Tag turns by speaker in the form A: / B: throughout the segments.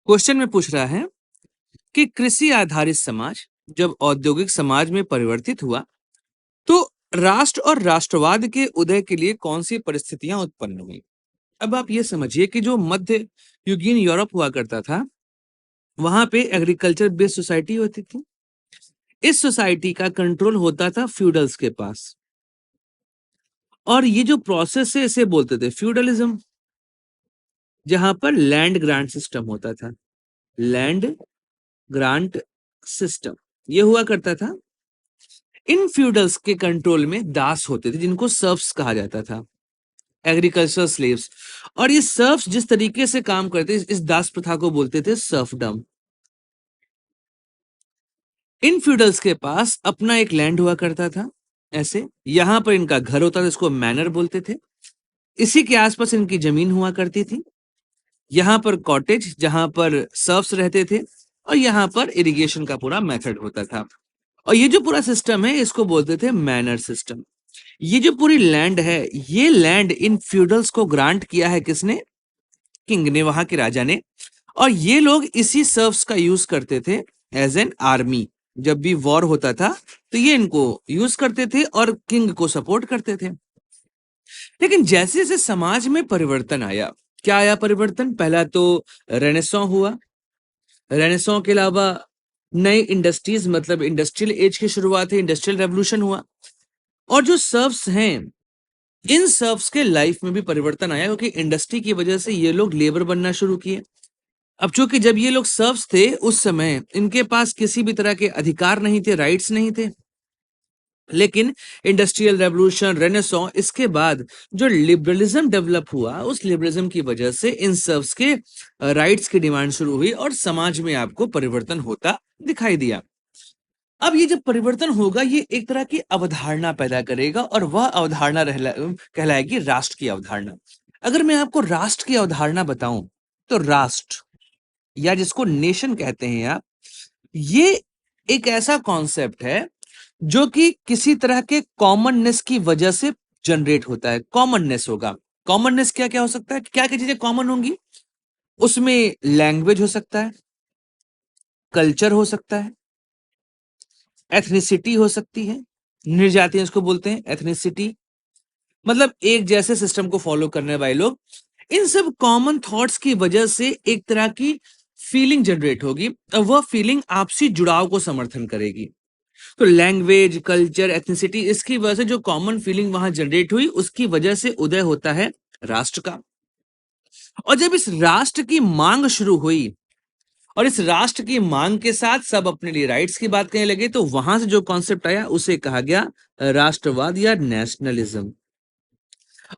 A: Question में पूछ रहा है कि कृषि आधारित समाज जब औद्योगिक समाज में परिवर्तित हुआ तो राष्ट्र और राष्ट्रवाद के उदय के लिए कौन सी परिस्थितियां उत्पन्न हुई। अब आप ये समझिए कि जो मध्य युगीन यूरोप हुआ करता था वहां पे एग्रीकल्चर बेस्ड सोसाइटी होती थी। इस सोसाइटी का कंट्रोल होता था फ्यूडल्स के पास और ये जो प्रोसेस है इसे बोलते थे फ्यूडलिज्म, जहां पर लैंड ग्रांट सिस्टम होता था। लैंड ग्रांट सिस्टम ये हुआ करता था। इन फ्यूडल्स के कंट्रोल में दास होते थे जिनको सर्फ्स कहा जाता था, एग्रीकल्चरल स्लेव्स। और ये सर्फ्स जिस तरीके से काम करते इस दास प्रथा को बोलते थे सर्फडम। इन फ्यूडल्स के पास अपना एक लैंड हुआ करता था, ऐसे यहां पर इनका घर होता था, इसको मैनर बोलते थे। इसी के आसपास इनकी जमीन हुआ करती थी। यहाँ पर कॉटेज जहां पर सर्फ्स रहते थे और यहाँ पर इरिगेशन का पूरा मेथड होता था। और ये जो पूरा सिस्टम है इसको बोलते थे मैनर सिस्टम। ये जो पूरी लैंड है ये लैंड इन फ्यूडल्स को ग्रांट किया है किसने? किंग ने, वहां के राजा ने। और ये लोग इसी सर्व्स का यूज करते थे एज एन आर्मी। जब भी वॉर होता था तो ये इनको यूज करते थे और किंग को सपोर्ट करते थे। लेकिन जैसे जैसे समाज में परिवर्तन आया, क्या आया परिवर्तन? पहला तो रेनेसां हुआ। रेनेसां के अलावा नई इंडस्ट्रीज मतलब इंडस्ट्रियल एज की शुरुआत है, इंडस्ट्रियल रेवोल्यूशन हुआ। और जो सर्व्स हैं इन सर्व्स के लाइफ में भी परिवर्तन आया क्योंकि इंडस्ट्री की वजह से ये लोग लेबर बनना शुरू किए। अब चूंकि जब ये लोग सर्व्स थे उस समय इनके पास किसी भी तरह के अधिकार नहीं थे, राइट्स नहीं थे। लेकिन इंडस्ट्रियल रेवोल्यूशन, रेनेसां, इसके बाद जो लिबरलिज्म डेवलप हुआ उस लिबरलिज्म की वजह से इन सर्व्स के राइट्स की डिमांड शुरू हुई और समाज में आपको परिवर्तन होता दिखाई दिया। अब ये जब परिवर्तन होगा ये एक तरह की अवधारणा पैदा करेगा और वह अवधारणा कहलाएगी राष्ट्र की अवधारणा। अगर मैं आपको राष्ट्र की अवधारणा बताऊं तो राष्ट्र या जिसको नेशन कहते हैं आप, ये एक ऐसा कॉन्सेप्ट है जो कि किसी तरह के कॉमननेस की वजह से जनरेट होता है। कॉमननेस होगा। कॉमननेस क्या क्या हो सकता है? क्या क्या चीजें कॉमन होंगी? उसमें लैंग्वेज हो सकता है, कल्चर हो सकता है, एथनिसिटी हो सकती है। निर्जातियां इसको बोलते हैं एथनिसिटी, मतलब एक जैसे सिस्टम को फॉलो करने वाले लोग। इन सब कॉमन थॉट्स की वजह से एक तरह की फीलिंग जनरेट होगी और वह फीलिंग आपसी जुड़ाव को समर्थन करेगी। तो लैंग्वेज, कल्चर, एथनिसिटी, इसकी वजह से जो कॉमन फीलिंग वहां जनरेट हुई उसकी वजह से उदय होता है राष्ट्र का। और जब इस राष्ट्र की मांग शुरू हुई और इस राष्ट्र की मांग के साथ सब अपने लिए राइट्स की बात करने लगे तो वहां से जो कॉन्सेप्ट आया उसे कहा गया राष्ट्रवाद या नेशनलिज्म।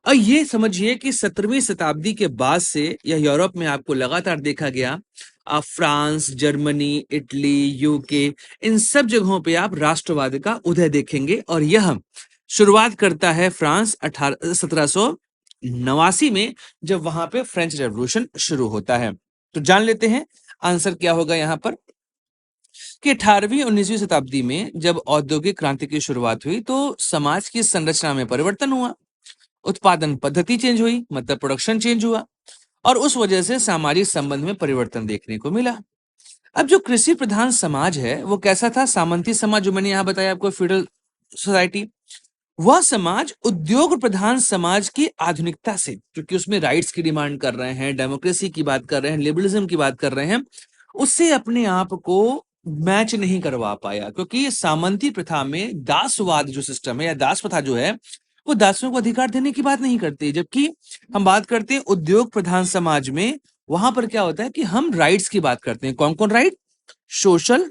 A: और ये समझिए कि 17वीं शताब्दी के बाद से यह यूरोप में आपको लगातार देखा गया। आप फ्रांस, जर्मनी, इटली, यूके, इन सब जगहों पे आप राष्ट्रवाद का उदय देखेंगे और यह शुरुआत करता है फ्रांस 1789 में, जब वहां पे फ्रेंच रेवोल्यूशन शुरू होता है। तो जान लेते हैं आंसर क्या होगा यहां पर कि 18वीं 19वीं शताब्दी में जब औद्योगिक क्रांति की शुरुआत हुई तो समाज की संरचना में परिवर्तन हुआ। उत्पादन पद्धति चेंज हुई, मतलब प्रोडक्शन चेंज हुआ और उस वजह से सामाजिक संबंध में परिवर्तन देखने को मिला। अब जो कृषि प्रधान समाज है वो कैसा था? सामंती समाज, जो मैंने यहां बताया आपको, फ्यूडल सोसाइटी। वह समाज उद्योग प्रधान समाज की आधुनिकता से, क्योंकि उसमें राइट्स की डिमांड कर रहे हैं, डेमोक्रेसी की बात कर रहे हैं, लिबरलिज्म की बात कर रहे हैं, उससे अपने आप को मैच नहीं करवा पाया। क्योंकि सामंती प्रथा में दासवाद जो सिस्टम है या दास प्रथा जो है वो दासों को अधिकार देने की बात नहीं करती। जबकि हम बात करते हैं उद्योग प्रधान समाज में, वहां पर क्या होता है कि हम राइट्स की बात करते हैं। कौन कौन राइट? सोशल,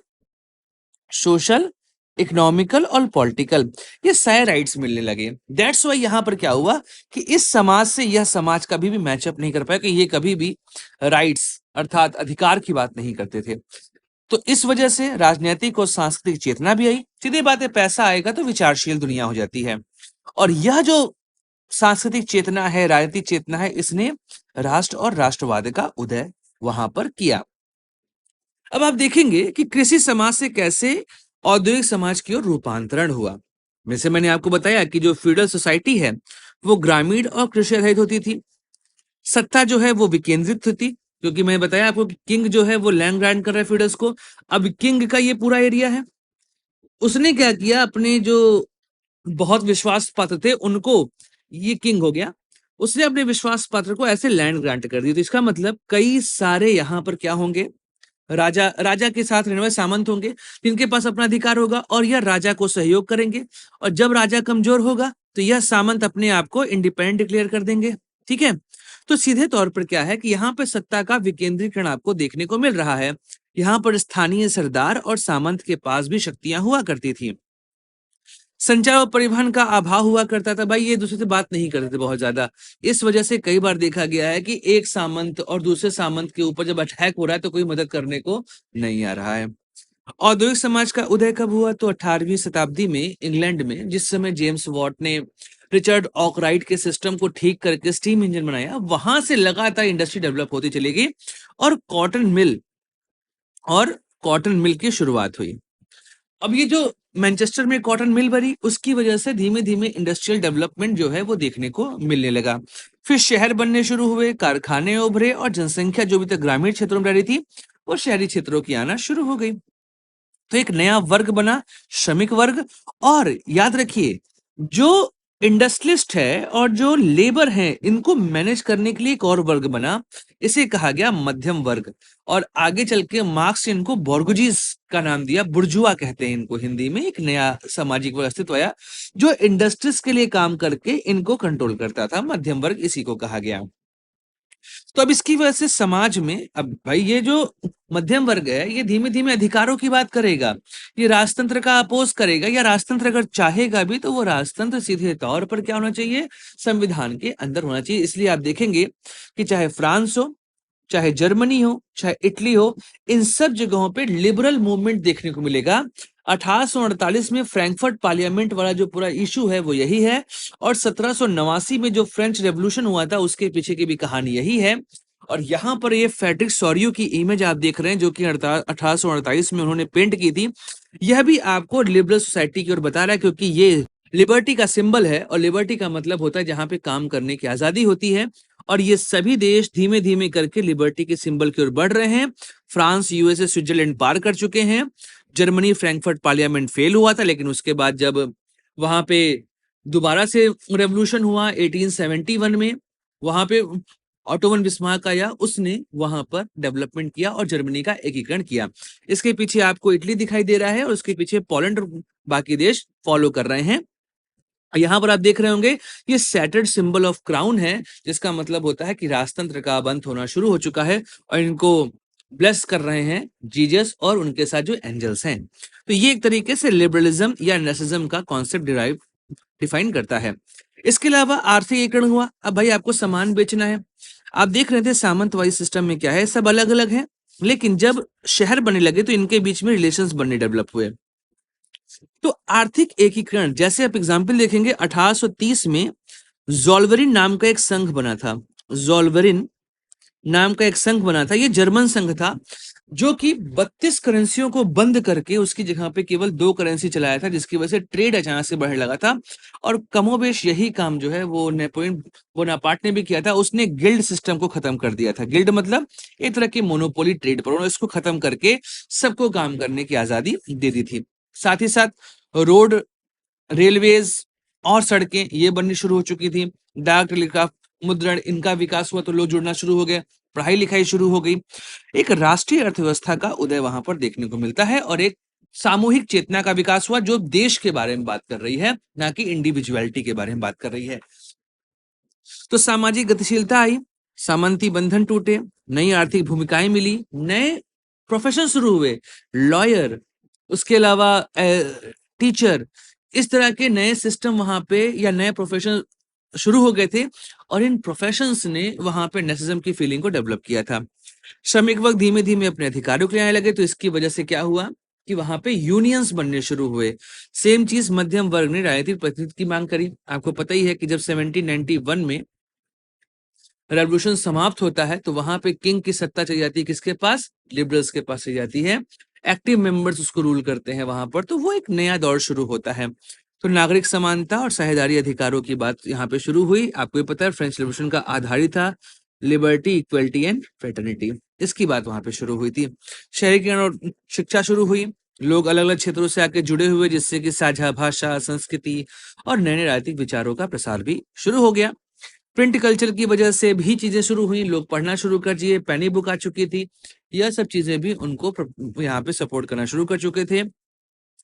A: सोशल, इकोनॉमिकल और पॉलिटिकल, ये सारे राइट्स मिलने लगे। दैट्स वाई यहां पर क्या हुआ कि इस समाज से यह समाज कभी भी मैचअप नहीं कर पाया कि ये कभी भी राइट्स अर्थात अधिकार की बात नहीं करते थे। तो इस वजह से राजनीतिक और सांस्कृतिक चेतना भी आई। सीधी बात है, पैसा आएगा तो विचारशील दुनिया हो जाती है। और यह जो सांस्कृतिक चेतना है, राजनीतिक चेतना है, इसने राष्ट्र और राष्ट्रवाद का उदय वहां पर किया। अब आप देखेंगे कि कृषि समाज से कैसे औद्योगिक समाज की ओर रूपांतरण हुआ। जैसे मैंने आपको बताया कि जो फ्यूडल सोसाइटी है वो ग्रामीण और कृषि आधारित होती थी। सत्ता जो है वो विकेंद्रित थी, क्योंकि मैं बताया आपको कि किंग जो है वो लैंड ग्रांट कर रहा है फ्यूडल्स को। अब किंग का ये पूरा एरिया है, उसने क्या किया, अपने जो बहुत विश्वास पात्र थे उनको, ये किंग हो गया, उसने अपने विश्वास पात्र को ऐसे लैंड ग्रांट कर दी। तो इसका मतलब कई सारे यहाँ पर क्या होंगे, राजा राजा के साथ रहने वाले सामंत होंगे जिनके पास अपना अधिकार होगा और यह राजा को सहयोग करेंगे। और जब राजा कमजोर होगा तो यह सामंत अपने आप को इंडिपेंडेंट डिक्लेयर कर देंगे। ठीक है, तो सीधे तौर पर क्या है कि यहाँ पर सत्ता का विकेंद्रीकरण आपको देखने को मिल रहा है। यहाँ पर स्थानीय सरदार और सामंत के पास भी शक्तियां हुआ करती थी। संचार और परिवहन का अभाव हुआ करता था, भाई ये दूसरे से बात नहीं करते थे बहुत ज्यादा। इस वजह से कई बार देखा गया है कि एक सामंत और दूसरे सामंत के ऊपर जब अटैक हो रहा है तो कोई मदद करने को नहीं आ रहा है। औद्योगिक समाज का उदय कब हुआ, तो 18वीं शताब्दी में इंग्लैंड में, जिस समय जेम्स वॉट ने रिचर्ड ऑकराइट के सिस्टम को ठीक करके स्टीम इंजन बनाया, वहां से लगातार इंडस्ट्री डेवलप होती चली गई और कॉटन मिल की शुरुआत हुई। अब ये जो मैनचेस्टर में कॉटन मिल बनी, उसकी वजह से धीमे धीमे इंडस्ट्रियल डेवलपमेंट जो है वो देखने को मिलने लगा। फिर शहर बनने शुरू हुए, कारखाने उभरे और जनसंख्या जो भी तक ग्रामीण क्षेत्रों में रह रही थी वो शहरी क्षेत्रों की आना शुरू हो गई। तो एक नया वर्ग बना, श्रमिक वर्ग। और याद रखिए, जो इंडस्ट्रियलिस्ट है और जो लेबर है, इनको मैनेज करने के लिए एक और वर्ग बना, इसे कहा गया मध्यम वर्ग। और आगे चल के मार्क्स ने इनको बोर्गुजीज का नाम दिया, बुर्जुआ कहते हैं इनको हिंदी में। एक नया सामाजिक वर्ग अस्तित्व आया जो इंडस्ट्रीज के लिए काम करके इनको कंट्रोल करता था, मध्यम वर्ग इसी को कहा गया। तो अब इसकी वजह से समाज में, अब भाई ये जो मध्यम वर्ग है ये धीमे धीमे अधिकारों की बात करेगा, ये राजतंत्र का अपोज करेगा, या राजतंत्र अगर चाहेगा भी तो वो राजतंत्र सीधे तौर पर क्या होना चाहिए, संविधान के अंदर होना चाहिए। इसलिए आप देखेंगे कि चाहे फ्रांस हो, चाहे जर्मनी हो, चाहे इटली हो, इन सब जगहों पे लिबरल मूवमेंट देखने को मिलेगा। 1848 में फ्रैंकफर्ट पार्लियामेंट वाला जो पूरा इशू है वो यही है, और 1789 में जो फ्रेंच रेवोल्यूशन हुआ था उसके पीछे की भी कहानी यही है। और यहाँ पर ये फेडरिक सॉरियो की इमेज आप देख रहे हैं जो कि 1848 में उन्होंने पेंट की थी। यह भी आपको लिबरल सोसाइटी की ओर बता रहा है, क्योंकि ये लिबर्टी का सिंबल है और लिबर्टी का मतलब होता है जहां पे काम करने की आजादी होती है। और ये सभी देश धीमे धीमे करके लिबर्टी के सिंबल की ओर बढ़ रहे हैं। फ्रांस, यूएसए, स्विट्जरलैंड पार कर चुके हैं। जर्मनी फ्रैंकफर्ट पार्लियामेंट फेल हुआ था, लेकिन उसके बाद जब वहां पे दोबारा से रेवोल्यूशन हुआ 1871 में, वहां पे ऑटोवन बिस्मार्क आया, उसने वहां पर डेवलपमेंट किया और जर्मनी का एकीकरण किया। इसके पीछे आपको इटली दिखाई दे रहा है और उसके पीछे पोलैंड और बाकी देश फॉलो कर रहे हैं। यहाँ पर आप देख रहे होंगे ये सैटर्ड सिंबल ऑफ क्राउन है, जिसका मतलब होता है कि राजतंत्र का अंत होना शुरू हो चुका है और इनको ब्लेस कर रहे हैं जीजस और उनके साथ जो एंजल्स हैं। तो ये एक तरीके से लिबरलिज्म या नेशनलिज्म का कॉन्सेप्ट डिफाइन करता है। इसके अलावा आर्थिक एकीकरण हुआ। अब भाई आपको सामान बेचना है, आप देख रहे थे सामंतवादी सिस्टम में क्या है, सब अलग अलग है, लेकिन जब शहर बनने लगे तो इनके बीच में रिलेशंस बनने डेवलप हुए। तो आर्थिक एकीकरण, जैसे आप एग्जाम्पल देखेंगे 1830 में जोल्वरिन नाम का एक संघ बना था। जोल्वरिन नाम का एक संघ बना था, ये जर्मन संघ था जो कि 32 करेंसियों को बंद करके उसकी जगह पे केवल 2 करेंसी चलाया था, जिसकी वजह से ट्रेड अचानक से बढ़ने लगा था। और कमोबेश यही काम जो है वो नेपोलियन बोनापार्ट ने भी किया था। उसने गिल्ड सिस्टम को खत्म कर दिया था। गिल्ड मतलब एक तरह की मोनोपोली ट्रेड पर, उन्होंने इसको खत्म करके सबको काम करने की आजादी दे दी थी। साथ ही साथ रोड, रेलवेज और सड़कें ये बननी शुरू हो चुकी थी। डाक, टेलीग्राफ, मुद्रण, इनका विकास हुआ तो लोग जुड़ना शुरू हो गए, पढ़ाई लिखाई शुरू हो गई। एक राष्ट्रीय अर्थव्यवस्था का उदय वहां पर देखने को मिलता है और एक सामूहिक चेतना का विकास हुआ जो देश के बारे में बात कर रही है, ना कि इंडिविजुअलिटी के बारे में बात कर रही है। तो सामाजिक गतिशीलता आई, सामंती बंधन टूटे, नई आर्थिक भूमिकाएं मिली, नए प्रोफेशन शुरू हुए, लॉयर, उसके अलावा टीचर, इस तरह के नए सिस्टम वहां पे या नए प्रोफेशन शुरू हो गए थे और इन प्रोफेशंस ने वहां पे नेशनलिज्म की फीलिंग को डेवलप किया था। श्रमिक वर्ग धीमे धीमे अपने अधिकारों के लिए आने लगे, तो इसकी वजह से क्या हुआ कि वहां पे यूनियंस बनने शुरू हुए। सेम चीज मध्यम वर्ग ने राजनीतिक प्रतिनिधित्व की मांग करी। आपको पता ही है कि जब 1791 में रेवोल्यूशन समाप्त होता है तो वहां पे किंग की सत्ता चली जाती है, किसके पास, लिबरल्स के पास चली जाती है। एक्टिव मेंबर्स उसको रूल करते हैं वहां पर, तो वो एक नया दौर शुरू होता है। तो नागरिक समानता और साझेदारी अधिकारों की बात यहाँ पे शुरू हुई। आपको ये पता है फ्रेंच रेवोल्यूशन का आधार ही था लिबर्टी, इक्वलिटी एंड फ्रेटर्निटी, इसकी बात वहां पे शुरू हुई थी। शहरीकरण और शिक्षा शुरू हुई, लोग अलग अलग क्षेत्रों से आके जुड़े हुए, जिससे कि साझा भाषा, संस्कृति और नए नए राजनीतिक विचारों का प्रसार भी शुरू हो गया। प्रिंट कल्चर की वजह से भी चीजें शुरू हुई, लोग पढ़ना शुरू कर दिए, पेनी बुक आ चुकी थी, यह सब चीजें भी उनको यहाँ पे सपोर्ट करना शुरू कर चुके थे।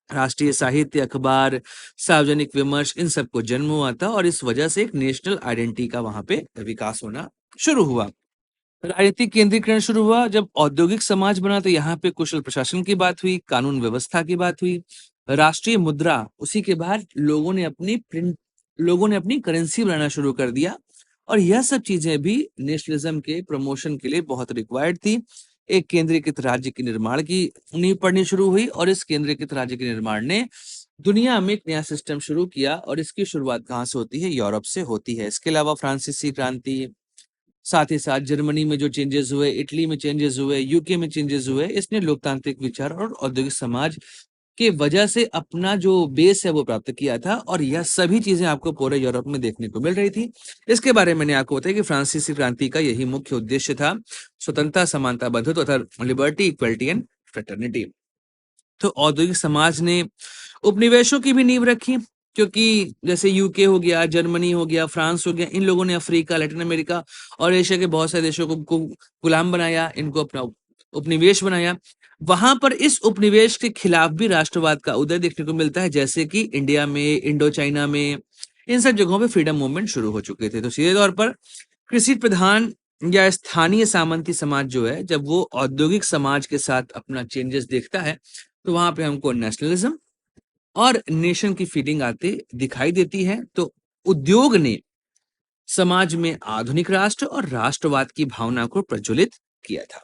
A: राष्ट्रीय साहित्य, अखबार, सार्वजनिक विमर्श, इन सबको जन्म हुआ था और इस वजह से एक नेशनल आइडेंटिटी का वहां पे विकास होना शुरू हुआ। राजनीतिक केंद्रीकरण शुरू हुआ जब औद्योगिक समाज बना, तो यहाँ पे कुशल प्रशासन की बात हुई, कानून व्यवस्था की बात हुई, राष्ट्रीय मुद्रा, उसी के बाद लोगों ने अपनी करेंसी बनाना शुरू कर दिया और यह सब चीजें भी नेशनलिज्म के प्रमोशन के लिए बहुत रिक्वायर्ड थी। एक केंद्रीकृत राज्य के निर्माण की नींव पड़नी शुरू हुई और इस केंद्रीकृत राज्य के निर्माण ने दुनिया में एक नया सिस्टम शुरू किया और इसकी शुरुआत कहाँ से होती है? यूरोप से होती है। इसके अलावा फ्रांसीसी क्रांति, साथ ही साथ जर्मनी में जो चेंजेस हुए, इटली में चेंजेस हुए, यूके में चेंजेस हुए, इसने लोकतांत्रिक विचार और औद्योगिक समाज के वजह से अपना जो बेस है वो प्राप्त किया था और यह सभी चीजें आपको पूरे यूरोप में देखने को मिल रही थी। इसके बारे में मैंने आपको बताया कि फ्रांसीसी क्रांति का यही मुख्य उद्देश्य था, स्वतंत्रता, समानता, बंधुत्व तथा लिबर्टी, इक्वलिटी एंड फ्रेटर्निटी। तो औद्योगिक समाज ने उपनिवेशों की भी नींव रखी, क्योंकि जैसे यूके हो गया, जर्मनी हो गया, फ्रांस हो गया, इन लोगों ने अफ्रीका, लैटिन अमेरिका और एशिया के बहुत सारे देशों को गुलाम बनाया, इनको अपना उपनिवेश बनाया। वहां पर इस उपनिवेश के खिलाफ भी राष्ट्रवाद का उदय देखने को मिलता है, जैसे कि इंडिया में, इंडो चाइना में, इन सब जगहों पे फ्रीडम मूवमेंट शुरू हो चुके थे। तो सीधे तौर पर कृषि प्रधान या स्थानीय सामंती समाज जो है, जब वो औद्योगिक समाज के साथ अपना चेंजेस देखता है, तो वहां पे हमको नेशनलिज्म और नेशन की फीलिंग आती दिखाई देती है। तो उद्योग ने समाज में आधुनिक राष्ट्र और राष्ट्रवाद की भावना को प्रज्वलित किया था।